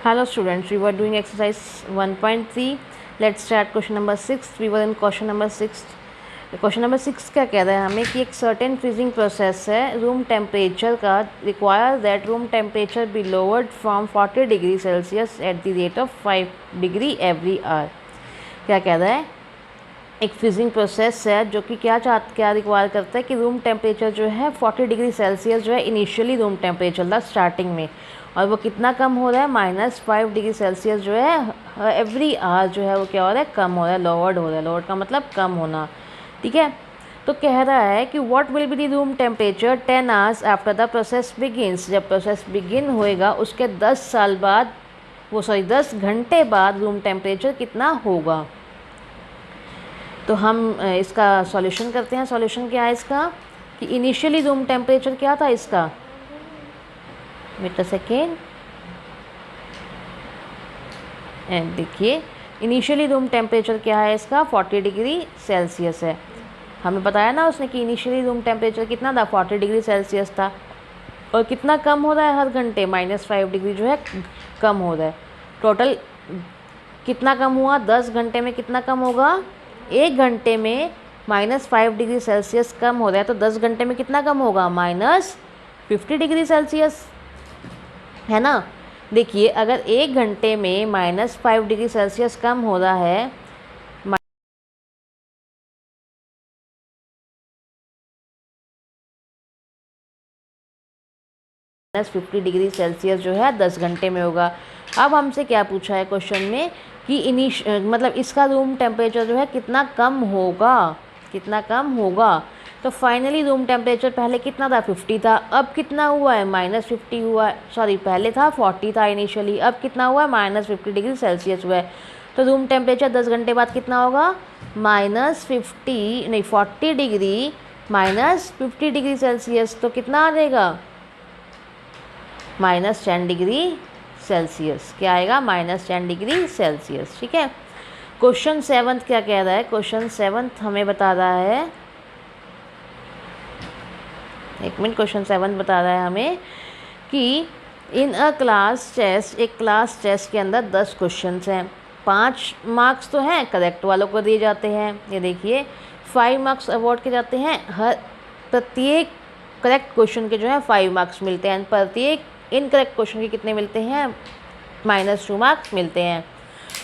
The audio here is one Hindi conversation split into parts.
Hello students, we were doing exercise 1.3. Let's start question number 6. We were in question number 6. Question number 6 क्या कह रहा है हमें कि एक सर्टेन फ्रीजिंग प्रोसेस है रूम टेम्परेचर का require that room temperature be lowered from 40 degree Celsius at the rate of 5 degree every hour. क्या कह रहा है, एक फ्रीजिंग प्रोसेस है जो कि क्या रिक्वायर करता है कि रूम टेम्परेचर जो है 40 डिग्री सेल्सियस जो है इनिशियली रूम टेम्परेचर था स्टार्टिंग में, और वो कितना कम हो रहा है -5 डिग्री सेल्सियस जो है एवरी आवर जो है वो क्या हो रहा है, कम हो रहा है, लोवर्ड हो रहा है। लोवर्ड का मतलब कम होना, ठीक है। तो कह रहा है कि what will be the room temperature 10 hours after the process begins. जब प्रोसेस बिगिन होएगा उसके 10 घंटे बाद रूम टेम्परेचर कितना होगा। तो हम इसका सॉल्यूशन करते हैं। सॉल्यूशन क्या है इसका कि इनिशियली रूम टेम्परेचर क्या था इसका, वेट अ सेकेंड, एंड देखिए इनिशियली रूम टेम्परेचर क्या है इसका 40 डिग्री सेल्सियस है। हमें बताया ना उसने कि इनिशियली रूम टेम्परेचर कितना था 40 डिग्री सेल्सियस था, और कितना कम हो रहा है हर घंटे -5 डिग्री जो है कम हो रहा है। टोटल कितना कम हुआ 10 घंटे में, कितना कम होगा 1 घंटे में -5 डिग्री सेल्सियस कम हो रहा है, तो 10 घंटे में कितना कम होगा -50 डिग्री सेल्सियस, है ना। देखिए अगर 1 घंटे में -5 डिग्री सेल्सियस कम हो रहा है, -50 डिग्री सेल्सियस जो है 10 घंटे में होगा। अब हमसे क्या पूछा है क्वेश्चन में कि मतलब इसका रूम टेम्परेचर जो है कितना कम होगा, कितना कम होगा। तो फाइनली रूम टेम्परेचर पहले कितना था 50 था, अब कितना हुआ है -50 हुआ है, सॉरी पहले था 40 था इनिशियली, अब कितना हुआ है -50 डिग्री सेल्सियस हुआ है। तो रूम टेम्परेचर 10 घंटे बाद कितना होगा -40 डिग्री -50 डिग्री सेल्सियस, तो कितना आ जाएगा -10 डिग्री सेल्सियस। क्या आएगा -10 डिग्री सेल्सियस, ठीक है। क्वेश्चन 7 क्या कह रहा है, क्वेश्चन 7 हमें बता रहा है, एक मिनट, क्वेश्चन 7 बता रहा है हमें कि इन अ क्लास टेस्ट, एक क्लास टेस्ट के अंदर 10 क्वेश्चन हैं, 5 मार्क्स तो हैं करेक्ट वालों को दिए जाते हैं। ये देखिए 5 मार्क्स अवॉर्ड किए जाते हैं, हर प्रत्येक करेक्ट क्वेश्चन के जो है 5 मार्क्स मिलते हैं, प्रत्येक इनकरेक्ट क्वेश्चन के कितने मिलते हैं -2 मार्क्स मिलते हैं।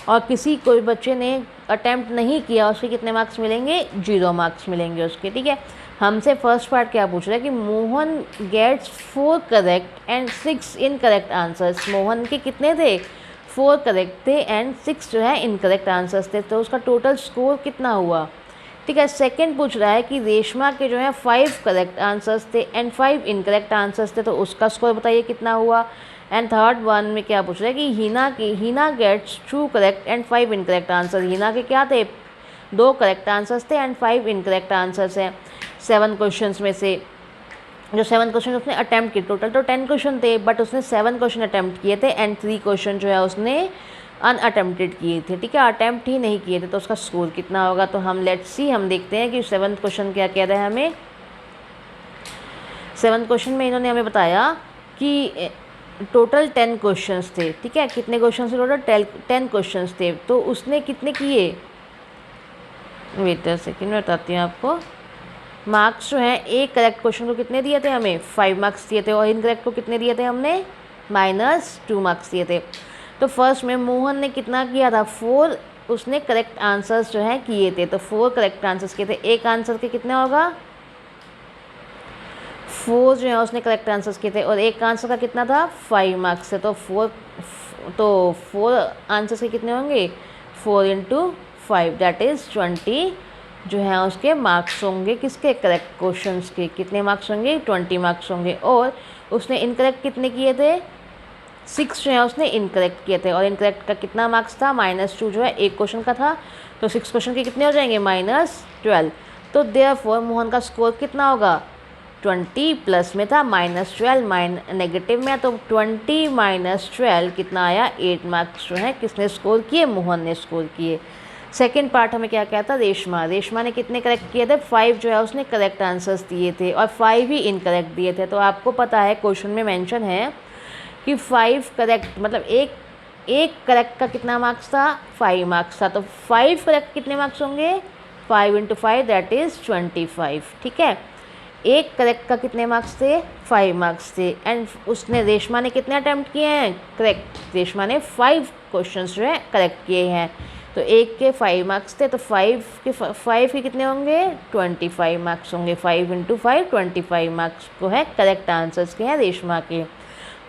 और किसी कोई बच्चे ने अटैम्प्ट नहीं किया उसके कितने मार्क्स मिलेंगे 0 मार्क्स मिलेंगे उसके, ठीक है। हमसे फर्स्ट पार्ट क्या पूछ रहा है कि Mohan gets 4 correct and 6 incorrect answers. Mohan के कितने थे 4 करेक्ट थे एंड 6 जो है इनकरेक्ट आंसर्स थे, तो उसका टोटल स्कोर कितना हुआ, ठीक है। सेकंड पूछ रहा है कि रेशमा के जो है 5 करेक्ट आंसर्स थे एंड 5 इनकरेक्ट आंसर्स थे, तो उसका स्कोर बताइए कितना हुआ। एंड थर्ड वन में क्या पूछ रहा है कि Heena gets 2 correct and 5 incorrect answer. Heena के क्या थे 2 करेक्ट आंसर्स थे एंड 5 इनकरेक्ट आंसर्स हैं 7 क्वेश्चंस में से। जो 7 क्वेश्चन उसने अटैम्प्ट किए, टोटल तो 10 क्वेश्चन थे बट उसने 7 क्वेश्चन अटैम्प्ट किए थे एंड 3 क्वेश्चन जो है उसने अनअटेम्प्टेड किए थे, ठीक है, अटैम्प्ट ही नहीं किए थे, तो उसका स्कोर कितना होगा। तो हम लेट्स सी, हम देखते हैं कि 7th क्वेश्चन क्या कह रहा है हमें। 7th क्वेश्चन में इन्होंने हमें बताया कि टोटल 10 क्वेश्चंस थे, ठीक है, कितने क्वेश्चन थे टोटल 10 क्वेश्चंस थे, तो उसने कितने किए, वेट अ सेकंड बताती हूँ आपको। मार्क्स जो हैं एक करेक्ट क्वेश्चन को कितने दिए थे हमें 5 मार्क्स दिए थे, और इनकरेक्ट को कितने दिए थे हमने -2 मार्क्स दिए थे। तो फर्स्ट में मोहन ने कितना किया था 4, उसने करेक्ट आंसर्स जो है किए थे, तो 4 करेक्ट आंसर्स किए थे, एक आंसर के कितने होगा 4 जो है उसने करेक्ट आंसर्स किए थे, और एक आंसर का कितना था 5 मार्क्स से, तो 4 आंसर्स के कितने होंगे 4 × 5 दैट इज़ 20 जो है उसके मार्क्स होंगे, किसके करेक्ट क्वेश्चंस के कितने मार्क्स होंगे 20 मार्क्स होंगे। और उसने इनकरेक्ट कितने किए थे 6 जो है उसने इनकरेक्ट किए थे, और इनकरेक्ट का कितना मार्क्स था -2 जो है एक क्वेश्चन का था, तो 6 क्वेश्चन के कितने हो जाएंगे -12। तो देयरफॉर मोहन का स्कोर कितना होगा 20 प्लस में था -12 नेगेटिव में, तो 20 - 12 कितना आया 8 मार्क्स जो है किसने स्कोर किए मोहन ने स्कोर किए। सेकेंड पार्ट हमें क्या कहता रेशमा ने कितने करेक्ट किए थे 5 जो है उसने करेक्ट आंसर्स दिए थे और 5 ही इनकरेक्ट दिए थे। तो आपको पता है क्वेश्चन में मेंशन है कि 5 करेक्ट मतलब एक एक करेक्ट का कितना मार्क्स था, 5 मार्क्स था, तो 5 करेक्ट कितने मार्क्स होंगे, 5 × 5 दैट इज़ 25। ठीक है, एक करेक्ट का कितने मार्क्स थे, 5 मार्क्स थे। एंड उसने, रेशमा ने कितने अटैम्प्ट किए हैं करेक्ट, रेशमा ने 5 क्वेश्चंस जो है करेक्ट किए हैं, तो एक के 5 मार्क्स थे, तो 5 के कितने होंगे, 25 मार्क्स होंगे। 5 × 5 25 मार्क्स को है करेक्ट आंसर्स के हैं रेशमा के।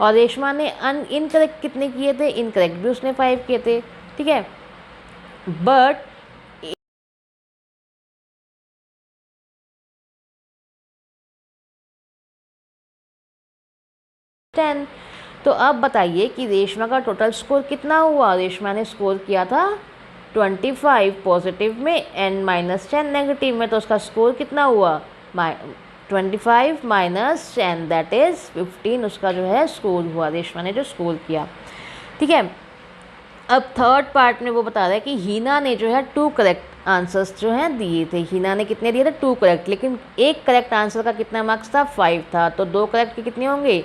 और रेशमा ने इनकरेक्ट कितने किए थे, इनकरेक्ट भी उसने 5 किए थे। ठीक है, बट टेन। तो अब बताइए कि रेशमा का टोटल स्कोर कितना हुआ। रेशमा ने स्कोर किया था 25 पॉजिटिव में एंड -10 नेगेटिव में, तो उसका स्कोर कितना हुआ, 25 - 10 दैट इज़ 15 उसका जो है स्कोर हुआ, रेशमा ने जो स्कोर किया। ठीक है, अब थर्ड पार्ट में वो बता रहा है कि हीना ने जो है 2 करेक्ट आंसर्स जो हैं दिए थे। हीना ने कितने दिए थे, 2 करेक्ट, लेकिन एक करेक्ट आंसर का कितना मार्क्स था, 5 था, तो 2 करेक्ट के कितने होंगे,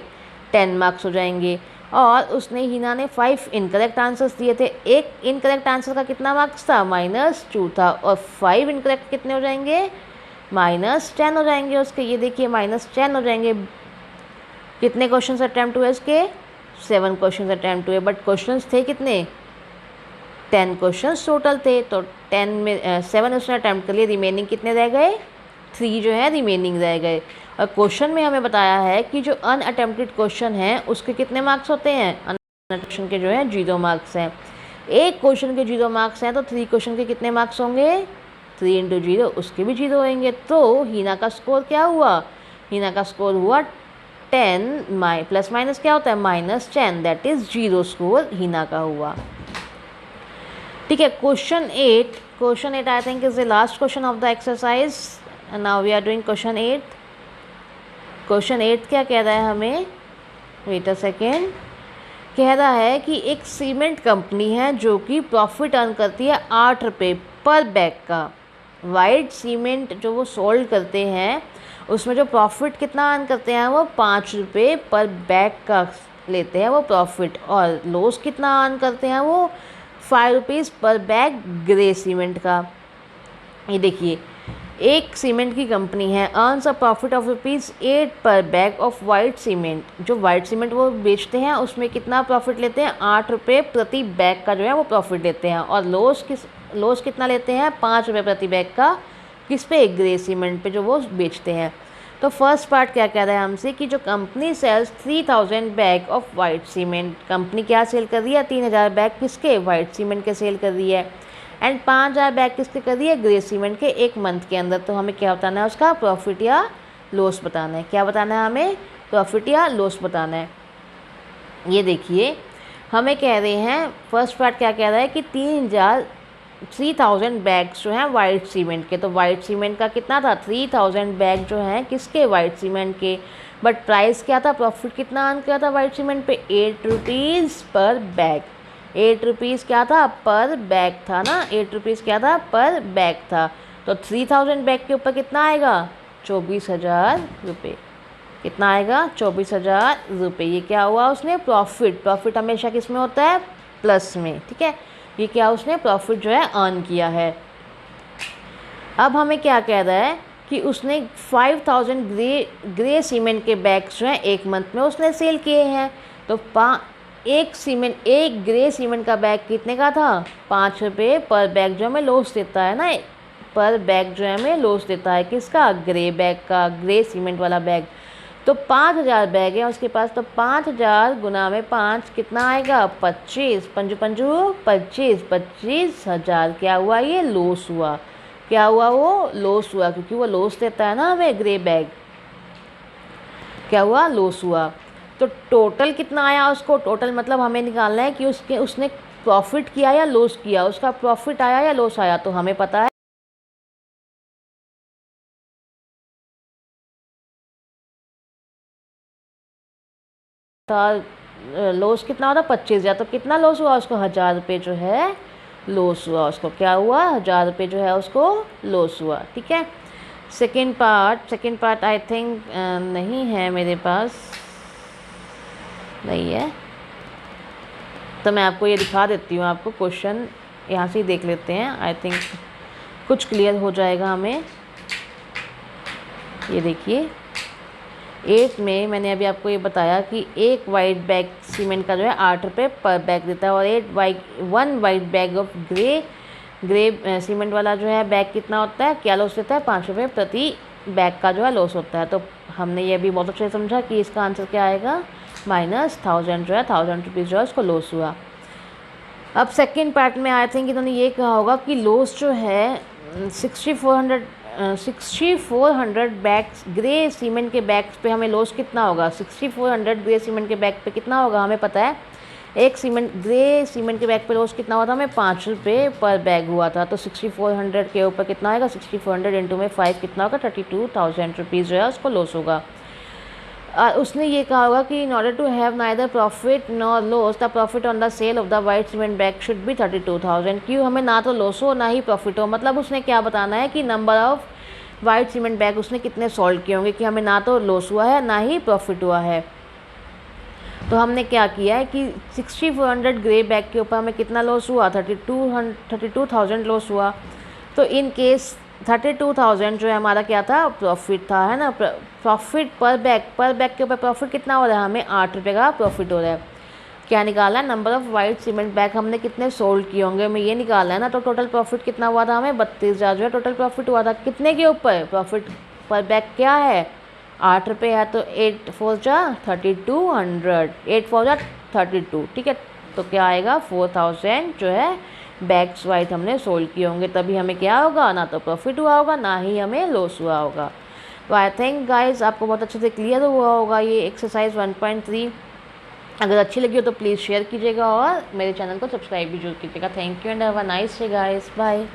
10 मार्क्स हो जाएंगे। और उसने, हीना ने 5 इनकरेक्ट आंसर्स दिए थे, एक इनकरेक्ट आंसर का कितना मार्क्स था, -2 था, और 5 इनकरेक्ट कितने हो जाएंगे, -10 हो जाएंगे उसके। ये देखिए -10 हो जाएंगे। कितने क्वेश्चन अटैम्प्ट हुए इसके, 7 क्वेश्चन अटैम्प्ट हुए, बट क्वेश्चन थे कितने, 10 क्वेश्चन टोटल थे, तो 10 में 7 उसने अटैम्प्ट कर लिए, रिमेनिंग कितने रह गए, 3 जो है रिमेनिंग रह गए। और क्वेश्चन में हमें बताया है कि जो अनअटेम्प्टेड क्वेश्चन हैं उसके कितने मार्क्स होते हैं, क्वेश्चन के जो है 0 मार्क्स हैं। एक क्वेश्चन के 0 मार्क्स हैं, तो 3 क्वेश्चन के कितने मार्क्स होंगे, 3 × 0 उसके भी 0 होंगे। तो हीना का स्कोर क्या हुआ, हीना का स्कोर हुआ 10 प्लस माइनस क्या होता है, -10 दैट इज़ 0 स्कोर हीना का हुआ। ठीक है, question 8 I think is the last question of the exercise. Now we are doing question 8। Question 8 क्या कह रहा है हमें, वेट अ सेकेंड। कह रहा है कि एक सीमेंट कंपनी है जो कि प्रॉफिट अर्न करती है 8 रुपये पर बैग का। वाइट सीमेंट जो वो सोल्ड करते हैं उसमें जो प्रॉफिट कितना अर्न करते हैं वो 5 रुपये पर बैग का लेते हैं वो प्रॉफिट, और लॉस कितना अर्न करते हैं वो 5 रुपीज़ पर बैग ग्रे सीमेंट का। ये देखिए, एक सीमेंट की कंपनी है, अर्न्स अ प्रॉफिट ऑफ ₹8 पर बैग ऑफ वाइट सीमेंट। जो वाइट सीमेंट वो बेचते हैं उसमें कितना प्रॉफिट लेते हैं, 8 रुपये प्रति बैग का जो है वो प्रॉफिट लेते हैं, और लॉस कितना लेते हैं, 5 रुपये प्रति बैग का, किस पे, ग्रे सीमेंट पे जो वो बेचते हैं। तो फर्स्ट पार्ट क्या कह रहा है हमसे कि जो company sales 3000 bag of white cement, company क्या सेल कर रही है, 3000 बैग किसके, वाइट सीमेंट के सेल कर रही है, एंड 5000 बैग किसके कर रही है, ग्रे सीमेंट के, एक मंथ के अंदर। तो हमें क्या बताना है, उसका प्रॉफिट या लॉस बताना है। क्या बताना है हमें, प्रॉफिट या लॉस बताना है। ये देखिए, हमें कह रहे हैं, फर्स्ट पार्ट क्या कह रहा है कि 3000 बैग्स जो हैं वाइट सीमेंट के, तो वाइट सीमेंट का कितना था, 3000 बैग जो हैं किसके, वाइट सीमेंट के, बट प्राइस क्या था, प्रॉफिट कितना अर्न किया था वाइट सीमेंट पे, 8 रुपीज़ पर बैग। 8 रुपीज़ क्या था, पर बैग था ना, 8 रुपीज़ क्या था, पर बैग था। तो 3000 बैग के ऊपर कितना आएगा, 24,000 रुपये। कितना आएगा, 24,000 रुपये। ये क्या हुआ, उसने प्रॉफिट हमेशा किस में होता है, प्लस में। ठीक है, ये क्या उसने प्रॉफिट जो है अर्न किया है। अब हमें क्या कह रहा है कि उसने 5000 ग्रे सीमेंट के बैग्स जो हैं एक मंथ में उसने सेल किए हैं। तो एक ग्रे सीमेंट का बैग कितने का था, 5 रुपये पर बैग जो हमें लॉस देता है ना, पर बैग जो है हमें लॉस देता है किसका, ग्रे बैग का, ग्रे सीमेंट वाला बैग। तो 5000 बैग है उसके पास, तो 5000 गुना में 5 कितना आएगा, 25, पंजू 25,000। क्या हुआ, ये लॉस हुआ। क्या हुआ, वो लॉस हुआ, क्योंकि वो लॉस देता है ना हमें ग्रे बैग। क्या हुआ, लॉस हुआ। तो टोटल कितना आया उसको, टोटल मतलब हमें निकालना है कि उसने प्रॉफिट किया या लॉस किया, उसका प्रॉफिट आया या लॉस आया। तो हमें पता है लॉस कितना होता, 25,000। तो कितना लॉस हुआ उसको, 1000 रुपये जो है लॉस हुआ उसको। क्या हुआ, 1000 रुपये जो है उसको लॉस हुआ। ठीक है, सेकेंड पार्ट आई थिंक नहीं है मेरे पास, नहीं है। तो मैं आपको ये दिखा देती हूँ, आपको क्वेश्चन यहाँ से ही देख लेते हैं, आई थिंक कुछ क्लियर हो जाएगा हमें। ये देखिए 8 में मैंने अभी आपको ये बताया कि एक वाइट बैग सीमेंट का जो है 8 रुपये पर बैग देता है, और 1 white bag of grey cement वाला जो है बैग कितना होता है, क्या लॉस देता है, 5 रुपये प्रति बैग का जो है लॉस होता है। तो हमने ये भी बहुत अच्छे से समझा कि इसका आंसर क्या आएगा, -1000 जो है 1000 रुपीज़ जो है उसको लॉस हुआ। अब सेकेंड पार्ट में आई थिंक इन्होंने ये कहा होगा कि लॉस जो है 6400 बैग्स ग्रे सीमेंट के बैग्स पे हमें लॉस कितना होगा, 6400 ग्रे सीमेंट के बैग पे कितना होगा हमें पता है। एक ग्रे सीमेंट के बैग पे लॉस कितना हुआ था हमें, 5 रुपये पर बैग हुआ था। तो 6400 के ऊपर कितना आएगा, 6400 इंटू में 5 कितना होगा, 32,000 रुपीज़ जो है उसको लॉस होगा। उसने ये कहा होगा कि in order to have neither profit nor loss the profit on the sale of the white cement bag should be 32,000। क्यों, हमें ना तो लॉस हो ना ही प्रॉफिट हो। मतलब उसने क्या बताना है कि number of white cement bag उसने कितने सोल्ड किए होंगे कि हमें ना तो लॉस हुआ है ना ही प्रॉफिट हुआ है। तो हमने क्या किया है कि 6400 ग्रे बैग के ऊपर हमें कितना लॉस हुआ, 32,000 लॉस हुआ। तो इन केस 32,000 जो है हमारा क्या था, प्रॉफिट था, है ना। प्रॉफिट पर बैग के ऊपर प्रॉफिट कितना हो रहा है, हमें 8 रुपये का प्रॉफिट हो रहा है। क्या निकाला है, number of white cement bag हमने कितने सोल्ड किए होंगे हमें ये निकालना है ना। तो टोटल प्रॉफिट कितना हुआ था हमें, 32,000 जो है टोटल प्रॉफिट हुआ था। कितने के ऊपर, प्रॉफिट पर बैग क्या है, 8 रुपये है। तो 8 4 जा 3200, 8 4 जा 32, ठीक है। तो क्या आएगा, 4000 जो है बैग्स वाइट हमने सोल्ड किए होंगे, तभी हमें क्या होगा, ना तो प्रॉफिट हुआ होगा ना ही हमें लॉस हुआ होगा। तो आई थिंक गाइज आपको बहुत अच्छे से क्लियर हुआ होगा ये एक्सरसाइज 1.3। अगर अच्छी लगी हो तो प्लीज़ शेयर कीजिएगा और मेरे चैनल को सब्सक्राइब भी जरूर कीजिएगा। Thank you and have a nice day guys, bye.